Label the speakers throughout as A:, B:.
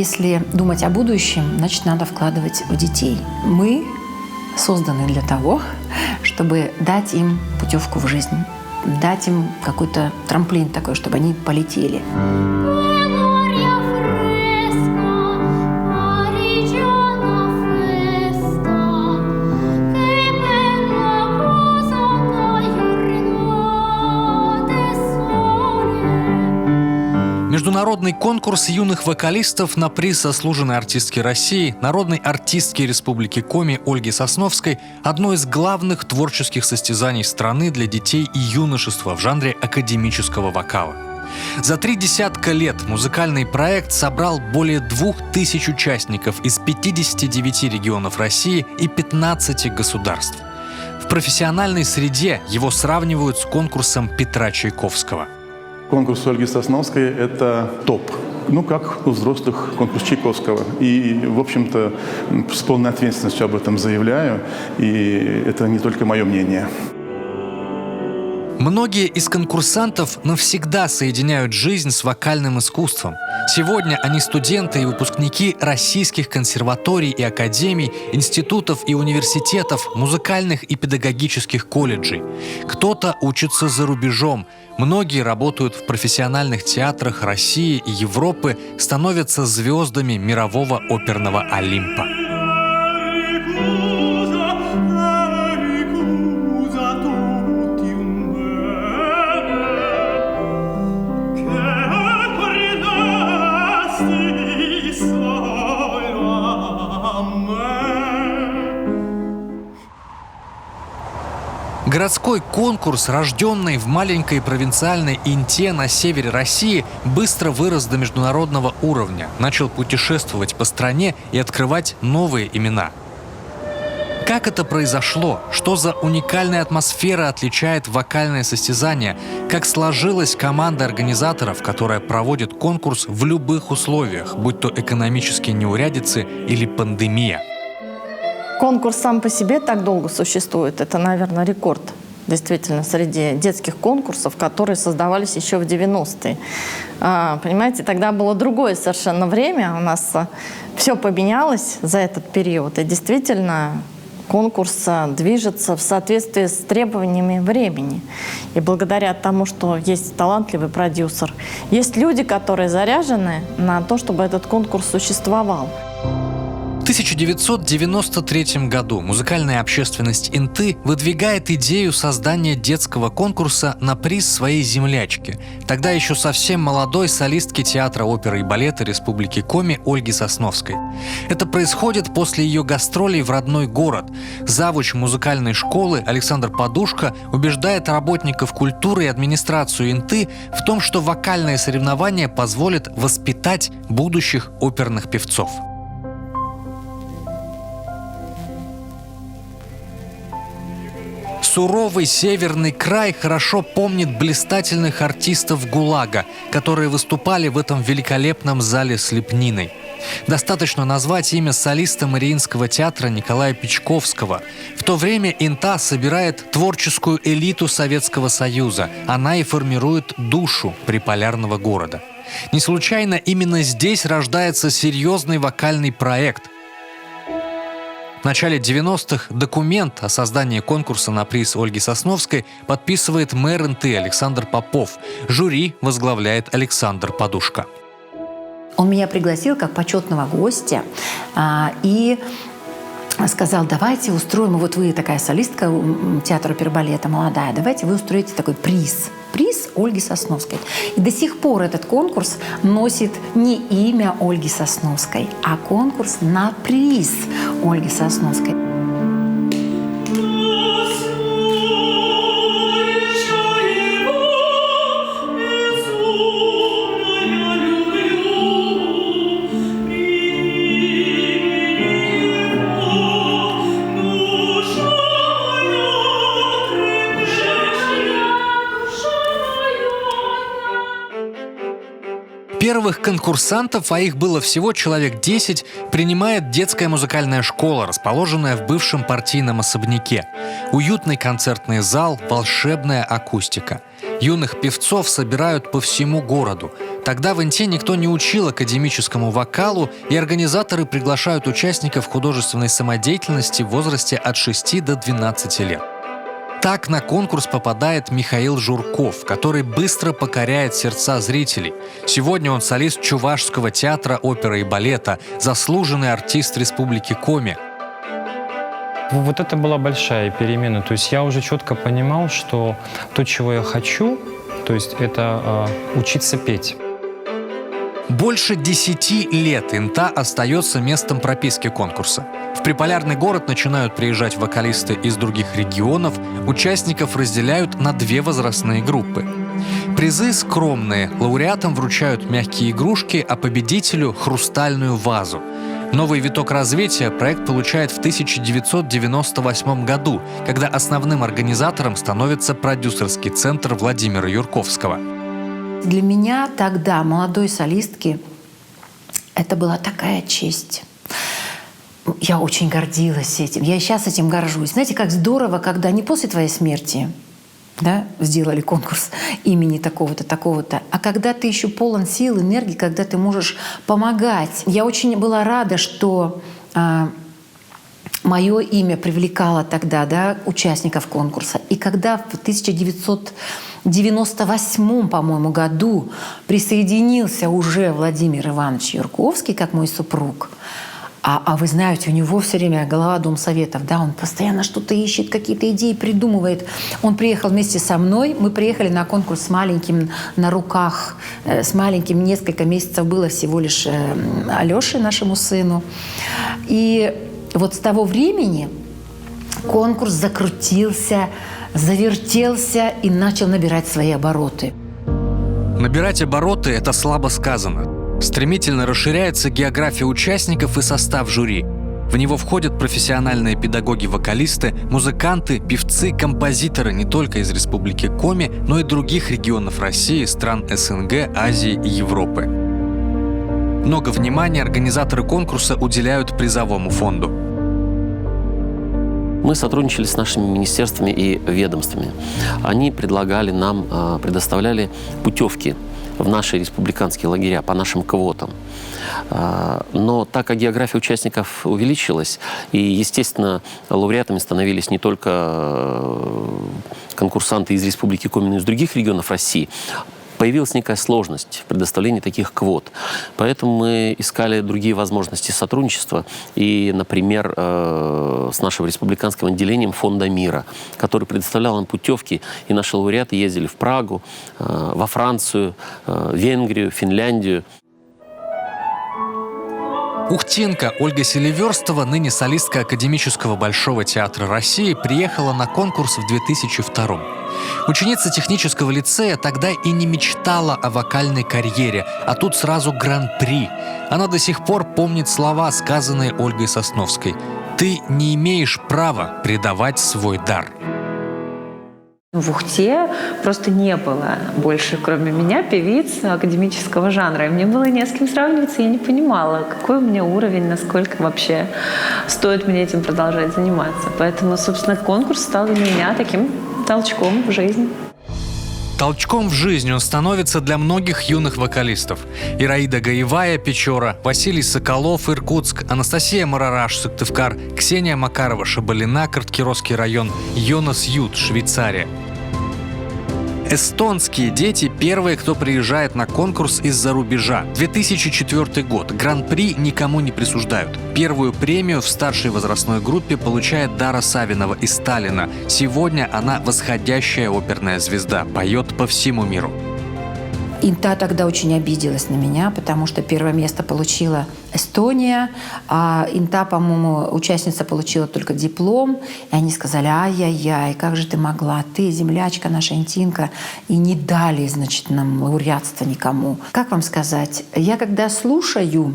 A: если думать о будущем, значит, надо вкладывать в детей. Мы созданы для того, чтобы дать им путевку в жизнь, дать им какой-то трамплин такой, чтобы они полетели.
B: Международный конкурс юных вокалистов на приз заслуженной артистки России, народной артистки Республики Коми Ольги Сосновской – одно из главных творческих состязаний страны для детей и юношества в жанре академического вокала. За 30 лет музыкальный проект собрал более 2000 участников из 59 регионов России и 15 государств. В профессиональной среде его сравнивают с конкурсом Петра Чайковского.
C: Конкурс Ольги Сосновской – это топ. Как у взрослых конкурс Чайковского. И, в общем-то, с полной ответственностью об этом заявляю. И это не только мое мнение.
B: Многие из конкурсантов навсегда соединяют жизнь с вокальным искусством. Сегодня они студенты и выпускники российских консерваторий и академий, институтов и университетов, музыкальных и педагогических колледжей. Кто-то учится за рубежом. Многие работают в профессиональных театрах России и Европы, становятся звездами мирового оперного Олимпа. Городской конкурс, рожденный в маленькой провинциальной Инте на севере России, быстро вырос до международного уровня, начал путешествовать по стране и открывать новые имена. Как это произошло? Что за уникальная атмосфера отличает вокальное состязание? Как сложилась команда организаторов, которая проводит конкурс в любых условиях, будь то экономические неурядицы или пандемия?
D: Конкурс сам по себе так долго существует. Это, наверное, рекорд действительно среди детских конкурсов, которые создавались еще в 90-е. Понимаете, тогда было другое совершенно время. У нас все поменялось за этот период. И действительно конкурс движется в соответствии с требованиями времени. И благодаря тому, что есть талантливый продюсер, есть люди, которые заряжены на то, чтобы этот конкурс существовал.
B: В 1993 году музыкальная общественность Инты выдвигает идею создания детского конкурса на приз своей землячки, тогда еще совсем молодой солистки театра оперы и балета Республики Коми Ольги Сосновской. Это происходит после ее гастролей в родной город. Завуч музыкальной школы Александр Подушка убеждает работников культуры и администрацию Инты в том, что вокальное соревнование позволит воспитать будущих оперных певцов. Суровый северный край хорошо помнит блистательных артистов ГУЛАГа, которые выступали в этом великолепном зале с лепниной. Достаточно назвать имя солиста Мариинского театра Николая Печковского. В то время Инта собирает творческую элиту Советского Союза. Она и формирует душу приполярного города. Не случайно именно здесь рождается серьезный вокальный проект. В начале 90-х документ о создании конкурса на приз Ольги Сосновской подписывает мэр Инты Александр Попов. Жюри возглавляет Александр Подушка.
A: Он меня пригласил как почетного гостя и сказал: давайте устроим, вот вы такая солистка театра оперы и балета, молодая, давайте вы устроите такой приз Ольги Сосновской. И до сих пор этот конкурс носит не имя Ольги Сосновской, а конкурс на приз Ольги Сосновской.
B: Первых конкурсантов, а их было всего человек 10, принимает детская музыкальная школа, расположенная в бывшем партийном особняке. Уютный концертный зал, волшебная акустика. Юных певцов собирают по всему городу. Тогда в Инте никто не учил академическому вокалу, и организаторы приглашают участников художественной самодеятельности в возрасте от 6 до 12 лет. Так на конкурс попадает Михаил Журков, который быстро покоряет сердца зрителей. Сегодня он солист Чувашского театра оперы и балета, заслуженный артист Республики Коми.
E: Вот это была большая перемена. То есть я уже четко понимал, что то, чего я хочу, то есть это учиться петь.
B: Больше 10 лет Инта остается местом прописки конкурса. В приполярный город начинают приезжать вокалисты из других регионов, участников разделяют на 2 возрастные группы. Призы скромные, лауреатам вручают мягкие игрушки, а победителю – хрустальную вазу. Новый виток развития проект получает в 1998 году, когда основным организатором становится продюсерский центр Владимира Юрковского.
A: Для меня тогда, молодой солистки, это была такая честь. Я очень гордилась этим. Я и сейчас этим горжусь. Знаете, как здорово, когда не после твоей смерти, да, сделали конкурс имени такого-то, такого-то, а когда ты еще полон сил, энергии, когда ты можешь помогать. Я очень была рада, что мое имя привлекало тогда, да, участников конкурса. И когда в 1998, по-моему, году присоединился уже Владимир Иванович Юрковский, как мой супруг, а вы знаете, у него все время голова Домсоветов, да, он постоянно что-то ищет, какие-то идеи придумывает. Он приехал вместе со мной, мы приехали на конкурс с маленьким на руках, с маленьким, несколько месяцев было всего лишь Алёше, нашему сыну. И вот с того времени конкурс закрутился, завертелся и начал набирать свои обороты.
B: Набирать обороты – это слабо сказано. Стремительно расширяется география участников и состав жюри. В него входят профессиональные педагоги-вокалисты, музыканты, певцы, композиторы не только из Республики Коми, но и других регионов России, стран СНГ, Азии и Европы. Много внимания организаторы конкурса уделяют призовому фонду.
F: Мы сотрудничали с нашими министерствами и ведомствами. Они предлагали нам, предоставляли путевки в наши республиканские лагеря по нашим квотам. Но так как география участников увеличилась, и, естественно, лауреатами становились не только конкурсанты из Республики Коми, но и из других регионов России, появилась некая сложность в предоставлении таких квот. Поэтому мы искали другие возможности сотрудничества. И, например, с нашим республиканским отделением Фонда мира, который предоставлял нам путевки. И наши лауреаты ездили в Прагу, во Францию, Венгрию, Финляндию.
B: Ухтинка Ольга Селиверстова, ныне солистка Академического Большого театра России, приехала на конкурс в 2002. Ученица технического лицея тогда и не мечтала о вокальной карьере, а тут сразу гран-при. Она до сих пор помнит слова, сказанные Ольгой Сосновской: «Ты не имеешь права предавать свой дар».
G: В Ухте просто не было больше, кроме меня, певиц академического жанра. И мне было не с кем сравниваться, я не понимала, какой у меня уровень, насколько вообще стоит мне этим продолжать заниматься. Поэтому, собственно, конкурс стал для меня таким толчком в жизнь.
B: Толчком в жизнь он становится для многих юных вокалистов. Ираида Гаевая, Печора, Василий Соколов, Иркутск, Анастасия Марараш, Сыктывкар, Ксения Макарова, Шабалина, Карткировский район, Йонас Ют, Швейцария. Эстонские дети – первые, кто приезжает на конкурс из-за рубежа. 2004 год. Гран-при никому не присуждают. Первую премию в старшей возрастной группе получает Дара Савинова из Сталина. Сегодня она восходящая оперная звезда, поет по всему миру.
A: Инта тогда очень обиделась на меня, потому что первое место получила Эстония, а Инта, по-моему, участница получила только диплом. И они сказали: ай-яй-яй, как же ты могла, ты, землячка наша Интинка, и не дали, значит, нам лауреатство никому. Как вам сказать, я когда слушаю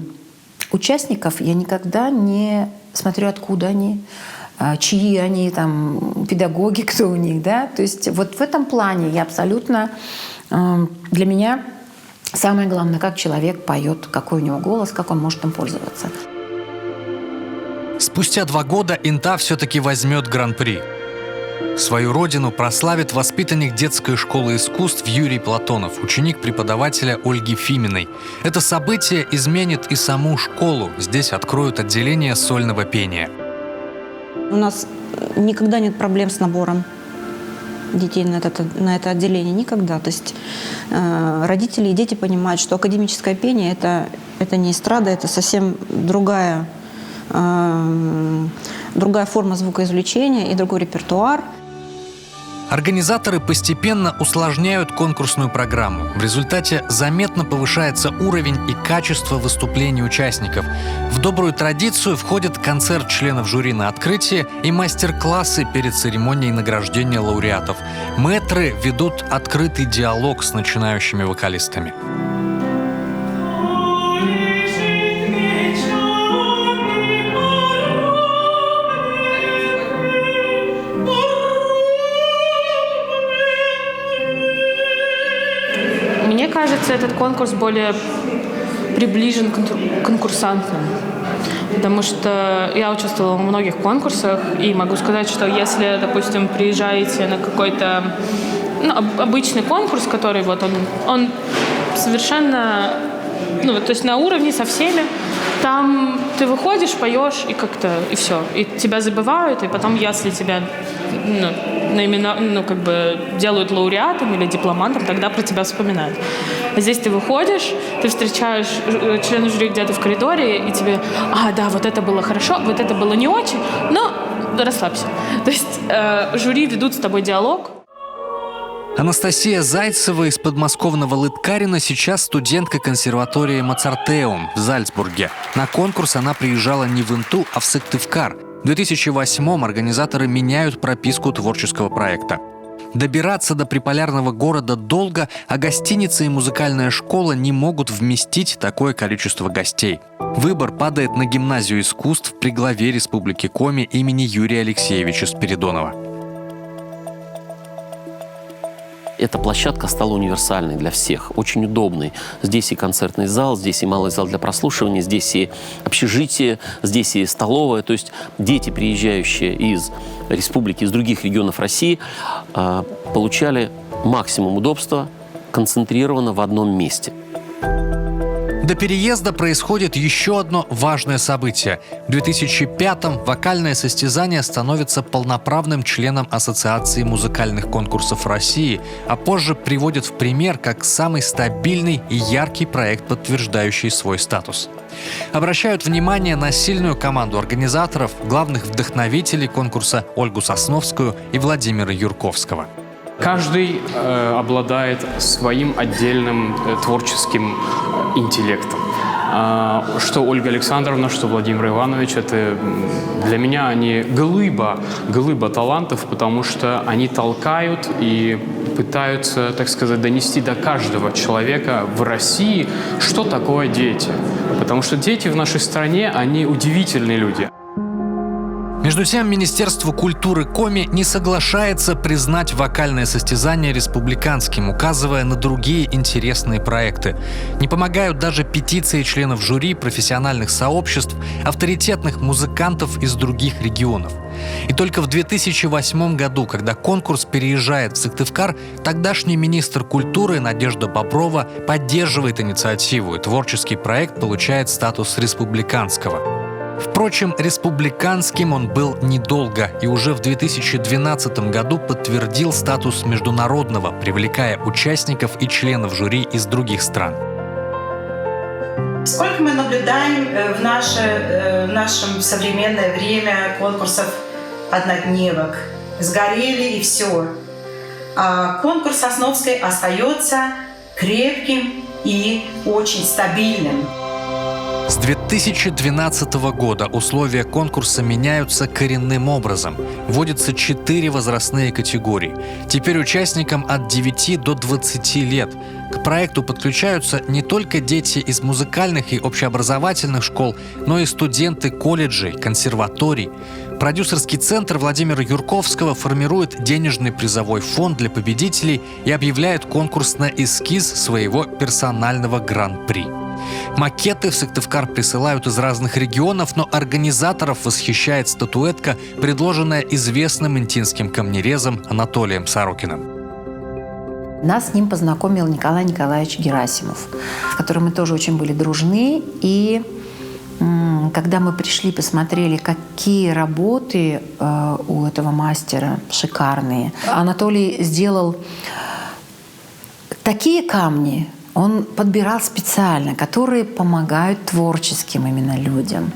A: участников, я никогда не смотрю, откуда они, чьи они, там, педагоги, кто у них, да. То есть вот в этом плане я абсолютно... Для меня самое главное, как человек поет, какой у него голос, как он может им пользоваться.
B: Спустя 2 года Инта все-таки возьмет гран-при. Свою родину прославит воспитанник детской школы искусств Юрий Платонов, ученик преподавателя Ольги Фиминой. Это событие изменит и саму школу. Здесь откроют отделение сольного пения.
H: У нас никогда нет проблем с набором детей на это отделение. Никогда. То есть родители и дети понимают, что академическое пение – это не эстрада, это совсем другая форма звукоизвлечения и другой репертуар.
B: Организаторы постепенно усложняют конкурсную программу. В результате заметно повышается уровень и качество выступлений участников. В добрую традицию входит концерт членов жюри на открытии и мастер-классы перед церемонией награждения лауреатов. Мэтры ведут открытый диалог с начинающими вокалистами.
I: Мне кажется, этот конкурс более приближен к конкурсантам, потому что я участвовала в многих конкурсах, и могу сказать, что если, допустим, приезжаете на какой-то обычный конкурс, который вот он совершенно, то есть на уровне со всеми, там ты выходишь, поешь, и как-то, и все. И тебя забывают, и потом, если тебя делают лауреатом или дипломантом, тогда про тебя вспоминают. А здесь ты выходишь, ты встречаешь членов жюри где-то в коридоре, и тебе, да, вот это было хорошо, вот это было не очень, но расслабься. То есть жюри ведут с тобой диалог.
B: Анастасия Зайцева из подмосковного Лыткарина сейчас студентка консерватории Моцартеум в Зальцбурге. На конкурс она приезжала не в Инту, а в Сыктывкар. В 2008-м организаторы меняют прописку творческого проекта. Добираться до приполярного города долго, а гостиница и музыкальная школа не могут вместить такое количество гостей. Выбор падает на гимназию искусств при главе Республики Коми имени Юрия Алексеевича Спиридонова.
F: Эта площадка стала универсальной для всех, очень удобной. Здесь и концертный зал, здесь и малый зал для прослушивания, здесь и общежитие, здесь и столовая. То есть дети, приезжающие из республики, из других регионов России, получали максимум удобства концентрированно в одном месте.
B: До переезда происходит еще одно важное событие. В 2005-м вокальное состязание становится полноправным членом Ассоциации музыкальных конкурсов России, а позже приводит в пример как самый стабильный и яркий проект, подтверждающий свой статус. Обращают внимание на сильную команду организаторов, главных вдохновителей конкурса Ольгу Сосновскую и Владимира Юрковского.
J: Каждый обладает своим отдельным творческим интеллектом. Что Ольга Александровна, что Владимир Иванович, это для меня они глыба талантов, потому что они толкают и пытаются, так сказать, донести до каждого человека в России, что такое дети. Потому что дети в нашей стране, они удивительные люди.
B: Между тем, Министерство культуры Коми не соглашается признать вокальное состязание республиканским, указывая на другие интересные проекты. Не помогают даже петиции членов жюри, профессиональных сообществ, авторитетных музыкантов из других регионов. И только в 2008 году, когда конкурс переезжает в Сыктывкар, тогдашний министр культуры Надежда Боброва поддерживает инициативу, и творческий проект получает статус республиканского. Впрочем, республиканским он был недолго и уже в 2012 году подтвердил статус международного, привлекая участников и членов жюри из других стран.
K: Сколько мы наблюдаем в нашем современное время конкурсов однодневок. Сгорели и все. А конкурс Сосновской остается крепким и очень стабильным.
B: С 2012 года условия конкурса меняются коренным образом. Вводятся 4 возрастные категории. Теперь участникам от 9 до 20 лет. К проекту подключаются не только дети из музыкальных и общеобразовательных школ, но и студенты колледжей, консерваторий. Продюсерский центр Владимира Юрковского формирует денежный призовой фонд для победителей и объявляет конкурс на эскиз своего персонального гран-при. Макеты в Сыктывкар присылают из разных регионов, но организаторов восхищает статуэтка, предложенная известным интинским камнерезом Анатолием Сорокиным.
A: Нас с ним познакомил Николай Николаевич Герасимов, с которым мы тоже очень были дружны. И когда мы пришли, посмотрели, какие работы у этого мастера шикарные, Анатолий сделал такие камни, он подбирал специально, которые помогают творческим именно людям.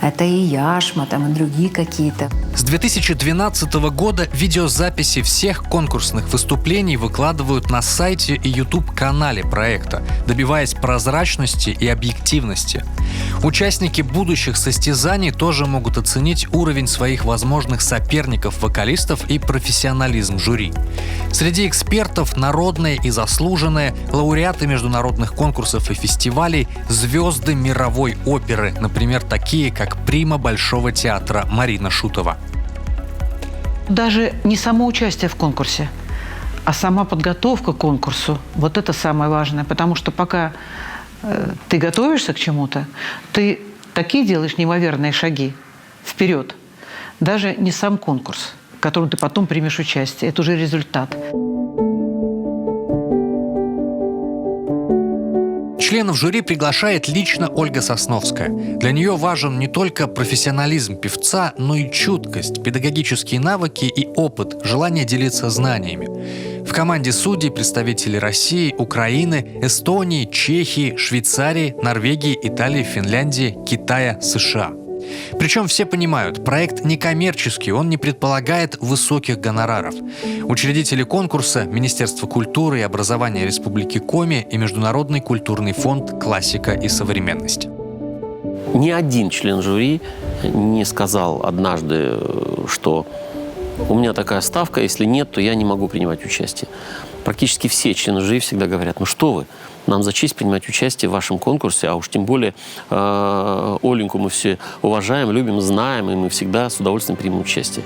A: Это и яшма, там, и другие какие-то.
B: С 2012 года видеозаписи всех конкурсных выступлений выкладывают на сайте и YouTube-канале проекта, добиваясь прозрачности и объективности. Участники будущих состязаний тоже могут оценить уровень своих возможных соперников-вокалистов и профессионализм жюри. Среди экспертов народные и заслуженные, лауреаты международных конкурсов и фестивалей, звезды мировой оперы, например, такие, как прима Большого театра Марина Шутова.
L: Даже не само участие в конкурсе, а сама подготовка к конкурсу. Вот это самое важное, потому что пока ты готовишься к чему-то, ты такие делаешь неимоверные шаги вперед. Даже не сам конкурс, в котором ты потом примешь участие. Это уже результат.
B: Членов жюри приглашает лично Ольга Сосновская. Для нее важен не только профессионализм певца, но и чуткость, педагогические навыки и опыт, желание делиться знаниями. В команде судей представители России, Украины, Эстонии, Чехии, Швейцарии, Норвегии, Италии, Финляндии, Китая, США. Причем все понимают, проект некоммерческий, он не предполагает высоких гонораров. Учредители конкурса – Министерство культуры и образования Республики Коми и Международный культурный фонд «Классика и современность».
F: Ни один член жюри не сказал однажды, что у меня такая ставка, если нет, то я не могу принимать участие. Практически все члены жюри всегда говорят: ну что вы, нам за честь принимать участие в вашем конкурсе, а уж тем более Оленьку мы все уважаем, любим, знаем, и мы всегда с удовольствием примем участие.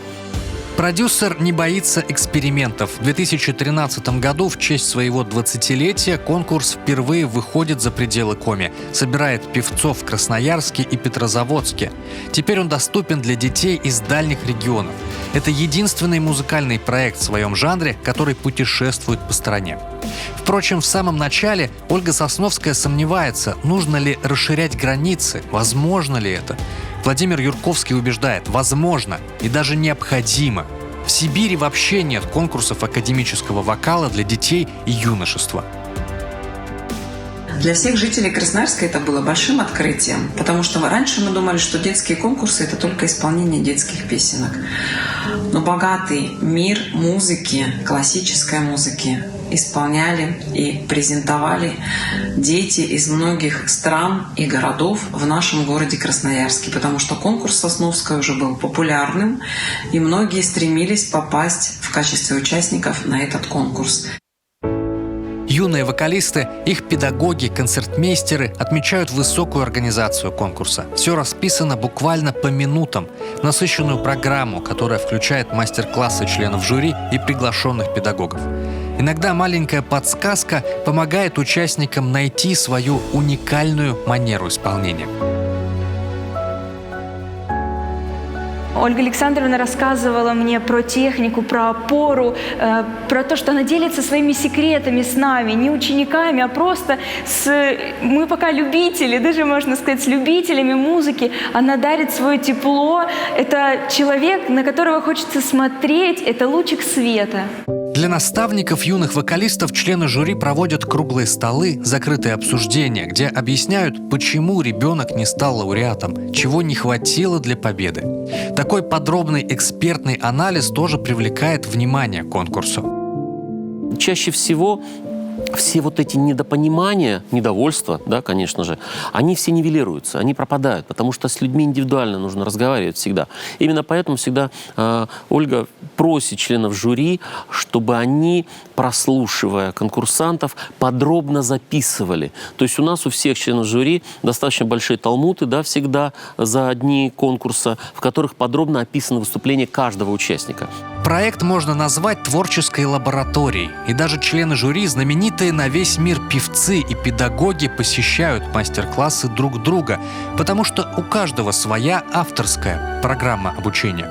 B: Продюсер не боится экспериментов. В 2013 году в честь своего 20-летия конкурс впервые выходит за пределы Коми, собирает певцов в Красноярске и Петрозаводске. Теперь он доступен для детей из дальних регионов. Это единственный музыкальный проект в своем жанре, который путешествует по стране. Впрочем, в самом начале Ольга Сосновская сомневается, нужно ли расширять границы, возможно ли это. Владимир Юрковский убеждает: возможно и даже необходимо. В Сибири вообще нет конкурсов академического вокала для детей и юношества.
M: Для всех жителей Красноярска это было большим открытием, потому что раньше мы думали, что детские конкурсы – это только исполнение детских песенок. Но богатый мир музыки, классической музыки исполняли и презентовали дети из многих стран и городов в нашем городе Красноярске, потому что конкурс Сосновская уже был популярным, и многие стремились попасть в качестве участников на этот конкурс.
B: Юные вокалисты, их педагоги, концертмейстеры отмечают высокую организацию конкурса. Все расписано буквально по минутам. Насыщенную программу, которая включает мастер-классы членов жюри и приглашенных педагогов. Иногда маленькая подсказка помогает участникам найти свою уникальную манеру исполнения.
N: Ольга Александровна рассказывала мне про технику, про опору, про то, что она делится своими секретами с нами, не учениками, а просто мы пока любители, даже можно сказать, с любителями музыки. Она дарит свое тепло. Это человек, на которого хочется смотреть, это лучик света.
B: Для наставников юных вокалистов члены жюри проводят круглые столы, закрытые обсуждения, где объясняют, почему ребенок не стал лауреатом, чего не хватило для победы. Такой подробный экспертный анализ тоже привлекает внимание к конкурсу.
F: Чаще всего все вот эти недопонимания, недовольства, да, конечно же, они все нивелируются, они пропадают, потому что с людьми индивидуально нужно разговаривать всегда. Именно поэтому всегда Ольга просит членов жюри, чтобы они прослушивая конкурсантов, подробно записывали. То есть у нас у всех членов жюри достаточно большие талмуды, да, всегда за дни конкурса, в которых подробно описано выступление каждого участника.
B: Проект можно назвать творческой лабораторией. И даже члены жюри, знаменитые на весь мир певцы и педагоги, посещают мастер-классы друг друга, потому что у каждого своя авторская программа обучения.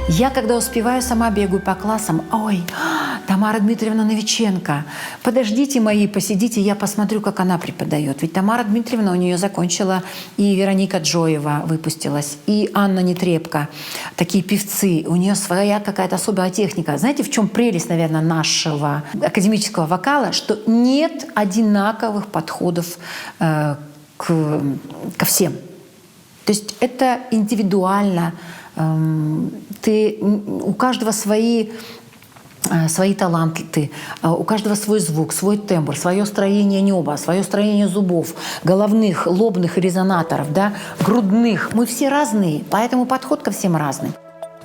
A: Я, когда успеваю, сама бегаю по классам. Ой, Тамара Дмитриевна Новиченко. Подождите мои, посидите, я посмотрю, как она преподает. Ведь Тамара Дмитриевна у нее закончила, и Вероника Джоева выпустилась, и Анна Нетребко. Такие певцы. У нее своя какая-то особая техника. Знаете, в чем прелесть, наверное, нашего академического вокала? Что нет одинаковых подходов ко всем. То есть это индивидуально. У каждого свои таланты, у каждого свой звук, свой тембр, свое строение неба, свое строение зубов, головных, лобных резонаторов, да, грудных. Мы все разные, поэтому подход ко всем разный.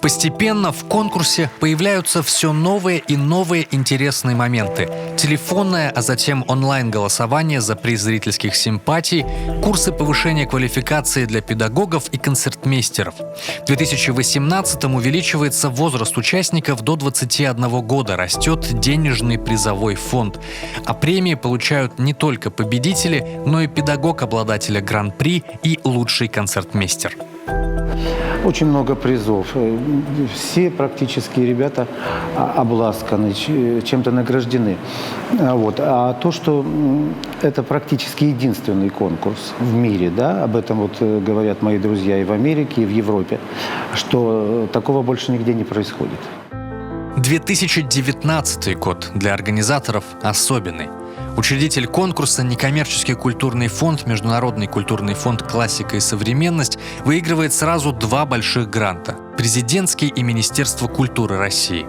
B: Постепенно в конкурсе появляются все новые и новые интересные моменты. Телефонное, а затем онлайн-голосование за приз зрительских симпатий, курсы повышения квалификации для педагогов и концертмейстеров. В 2018-м увеличивается возраст участников до 21 года, растет денежный призовой фонд. А премии получают не только победители, но и педагог обладателя гран-при и лучший концертмейстер.
O: Очень много призов. Все практически ребята обласканы, чем-то награждены. А то, что это практически единственный конкурс в мире, да, об этом вот говорят мои друзья и в Америке, и в Европе, что такого больше нигде не происходит.
B: 2019 год для организаторов особенный. Учредитель конкурса, некоммерческий культурный фонд, Международный культурный фонд «Классика и современность» выигрывает сразу 2 больших гранта – президентский и Министерство культуры России.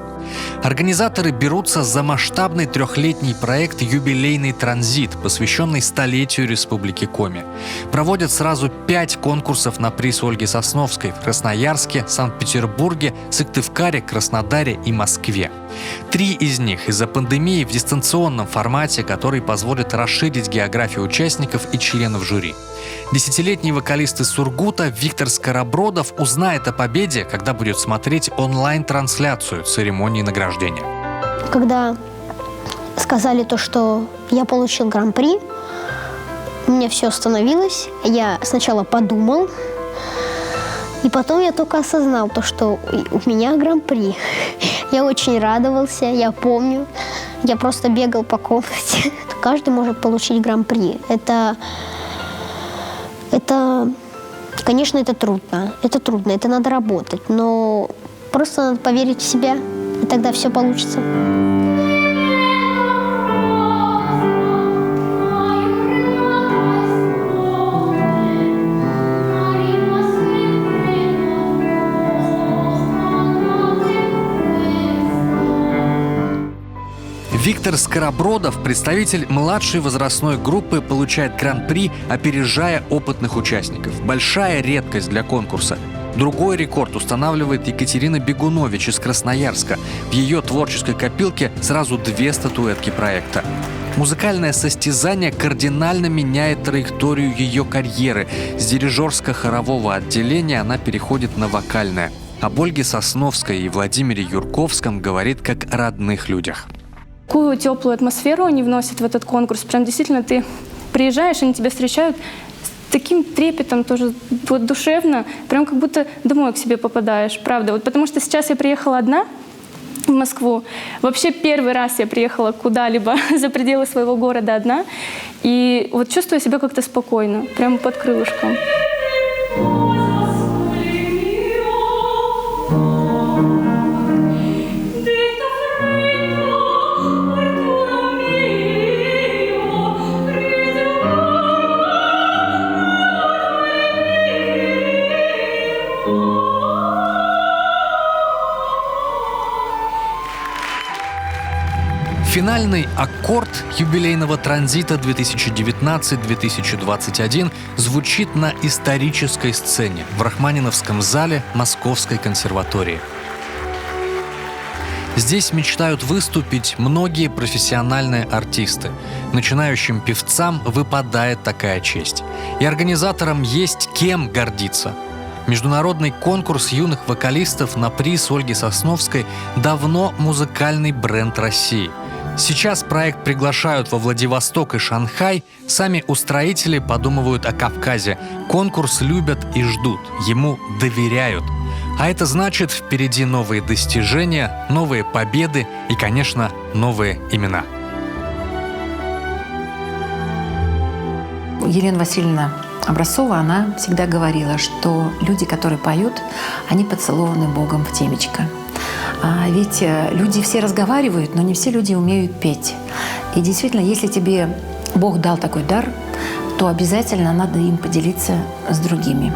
B: Организаторы берутся за масштабный 3-летний проект «Юбилейный транзит», посвященный столетию Республики Коми. Проводят сразу 5 конкурсов на приз Ольги Сосновской в Красноярске, Санкт-Петербурге, Сыктывкаре, Краснодаре и Москве. 3 из них из-за пандемии в дистанционном формате, который позволит расширить географию участников и членов жюри. 10-летний вокалист из Сургута Виктор Скоробродов узнает о победе, когда будет смотреть онлайн-трансляцию церемонии награждения.
P: Когда сказали то, что я получил гран-при, у меня все остановилось. Я сначала подумал, и потом я только осознал то, что у меня гран-при. Я очень радовался, я помню. Я просто бегал по комнате. Каждый может получить гран-при. Конечно, это трудно, это надо работать, но просто надо поверить в себя, и тогда все получится.
B: Виктор Скоробродов, представитель младшей возрастной группы, получает гран-при, опережая опытных участников. Большая редкость для конкурса. Другой рекорд устанавливает Екатерина Бегунович из Красноярска. В ее творческой копилке сразу 2 статуэтки проекта. Музыкальное состязание кардинально меняет траекторию ее карьеры. С дирижерско-хорового отделения она переходит на вокальное. Об Ольге Сосновской и Владимире Юрковском говорит как о родных людях.
I: Какую теплую атмосферу они вносят в этот конкурс. Прям действительно ты приезжаешь, они тебя встречают с таким трепетом, тоже вот душевно, прям как будто домой к себе попадаешь, правда. Вот потому что сейчас я приехала одна в Москву. Вообще первый раз я приехала куда-либо за пределы своего города одна. И вот чувствую себя как-то спокойно, прям под крылышком.
B: Финальный аккорд юбилейного транзита 2019-2021 звучит на исторической сцене в Рахманиновском зале Московской консерватории. Здесь мечтают выступить многие профессиональные артисты. Начинающим певцам выпадает такая честь. И организаторам есть кем гордиться. Международный конкурс юных вокалистов на приз Ольги Сосновской давно музыкальный бренд России. Сейчас проект приглашают во Владивосток и Шанхай. Сами устроители подумывают о Кавказе. Конкурс любят и ждут. Ему доверяют. А это значит, впереди новые достижения, новые победы и, конечно, новые имена.
A: Елена Васильевна Образцова, она всегда говорила, что люди, которые поют, они поцелованы Богом в темечко. А ведь люди все разговаривают, но не все люди умеют петь. И действительно, если тебе Бог дал такой дар, то обязательно надо им поделиться с другими.